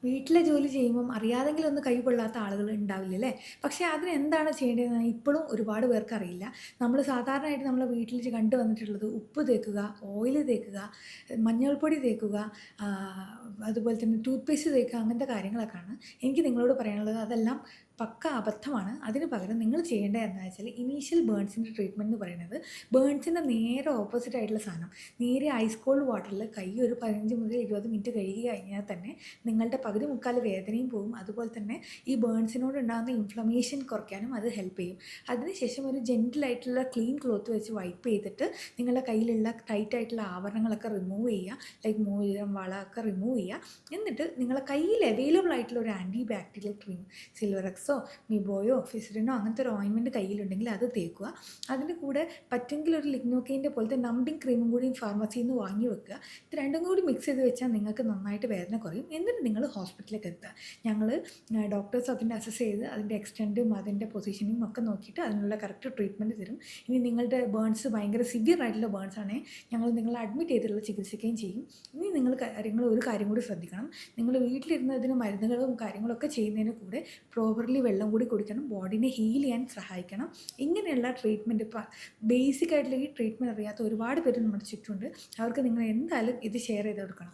വീട്ടിലെ ജോലി ചെയ്യുമ്പം അറിയാതെങ്കിലും ഒന്ന് കൈ കൊള്ളാത്ത ആളുകൾ ഉണ്ടാവില്ല അല്ലേ? പക്ഷേ അതിനെന്താണ് ചെയ്യേണ്ടതെന്ന് ഇപ്പോഴും ഒരുപാട് പേർക്ക് അറിയില്ല. നമ്മൾ സാധാരണയായിട്ട് നമ്മളെ വീട്ടിൽ കണ്ടു വന്നിട്ടുള്ളത് ഉപ്പ് തേക്കുക, ഓയില് തേക്കുക, മഞ്ഞൾപ്പൊടി തേക്കുക, അതുപോലെ തന്നെ ടൂത്ത് പേസ്റ്റ് തേക്കുക അങ്ങനത്തെ കാര്യങ്ങളൊക്കെയാണ്. എനിക്ക് നിങ്ങളോട് പറയാനുള്ളത് അതെല്ലാം പക്ക അബദ്ധമാണ്. അതിന് പകരം നിങ്ങൾ ചെയ്യേണ്ടത് എന്താ വെച്ചാൽ ഇനീഷ്യൽ ബേൺസിൻ്റെ ട്രീറ്റ്മെൻറ്റ് എന്ന് പറയുന്നത് ബേൺസിൻ്റെ നേരെ ഓപ്പോസിറ്റ് ആയിട്ടുള്ള സാധനം. നേരെ ഐസ് കോൾഡ് വാട്ടറിൽ കൈ ഒരു 15 മുതൽ 20 മിനിറ്റ് കഴുകി കഴിഞ്ഞാൽ തന്നെ നിങ്ങളുടെ പകുതി മുക്കാൽ വേദനയും പോകും. അതുപോലെ തന്നെ ഈ ബേൺസിനോട് ഉണ്ടാകുന്ന ഇൻഫ്ലമേഷൻ കുറയ്ക്കാനും അത് ഹെൽപ്പ് ചെയ്യും. അതിനുശേഷം ഒരു ജെൻറ്റിലായിട്ടുള്ള ക്ലീൻ ക്ലോത്ത് വെച്ച് വൈപ്പ് ചെയ്തിട്ട് നിങ്ങളുടെ കയ്യിലുള്ള ടൈറ്റ് ആയിട്ടുള്ള ആഭരണങ്ങളൊക്കെ റിമൂവ് ചെയ്യുക. ലൈക്ക് മോതിരം, വള ഒക്കെ റിമൂവ് ചെയ്യുക. എന്നിട്ട് നിങ്ങളുടെ കയ്യിൽ അവൈലബിൾ ആയിട്ടുള്ള ഒരു ആൻറ്റി ബാക്ടീരിയൽ ക്രീം, സിൽവറെക്സോ, മിബോയോ, ഫിസിഡിനോ അങ്ങനത്തെ ഒരു ഓയിൻമെൻറ്റ് കയ്യിലുണ്ടെങ്കിൽ അത് തേക്കുക. അതിൻ്റെ കൂടെ പറ്റുമെങ്കിൽ ഒരു ലിഗ്നോക്കെയിൻ്റെ പോലത്തെ നമ്പിങ് ക്രീമും കൂടി ഫാർമസിയിൽ നിന്ന് വാങ്ങി വെക്കുക. ഇത് രണ്ടും കൂടി മിക്സ് ചെയ്ത് വെച്ചാൽ നിങ്ങൾക്ക് നന്നായിട്ട് വേദന കുറയും. എന്നിട്ട് നിങ്ങൾ ഹോസ്പിറ്റലിലേക്ക് എത്തുക. ഞങ്ങൾ ഡോക്ടേഴ്സ് അതിൻ്റെ അസസ് ചെയ്ത് അതിൻ്റെ എക്സ്റ്റെൻറ്റും അതിൻ്റെ പൊസിഷനിങ്ങും ഒക്കെ നോക്കിയിട്ട് അതിനുള്ള കറക്റ്റ് ട്രീറ്റ്മെൻറ്റ് തരും. ഇനി നിങ്ങളുടെ ബേൺസ് ഭയങ്കര സിവിയർ ആയിട്ടുള്ള ബേൺസ് ആണെങ്കിൽ ഞങ്ങൾ നിങ്ങളെ അഡ്മിറ്റ് ചെയ്തിട്ടുള്ള ചികിത്സിക്കുകയും ചെയ്യും. ഇനി നിങ്ങൾ ഒരു കാര്യം കൂടി ശ്രദ്ധിക്കണം. നിങ്ങൾ വീട്ടിലിരുന്ന് ഇതിന് മരുന്നുകളും കാര്യങ്ങളൊക്കെ ചെയ്യുന്നതിന് കൂടെ പ്രോപ്പർലി വെള്ളം കൂടി കുടിക്കണം. ബോഡീനെ ഹീൽ ചെയ്യാൻ സഹായിക്കണം. ഇങ്ങനെയുള്ള ട്രീറ്റ്മെൻറ്റ് ബേസിക് ആയിട്ടുള്ള ഈ ട്രീറ്റ്മെൻറ്റ് അറിയാത്ത ഒരുപാട് പേര് നമ്മുടെ ചുറ്റുമുണ്ട്. അവർക്ക് നിങ്ങൾ എന്തായാലും ഇത് ഷെയർ ചെയ്ത് കൊടുക്കണം.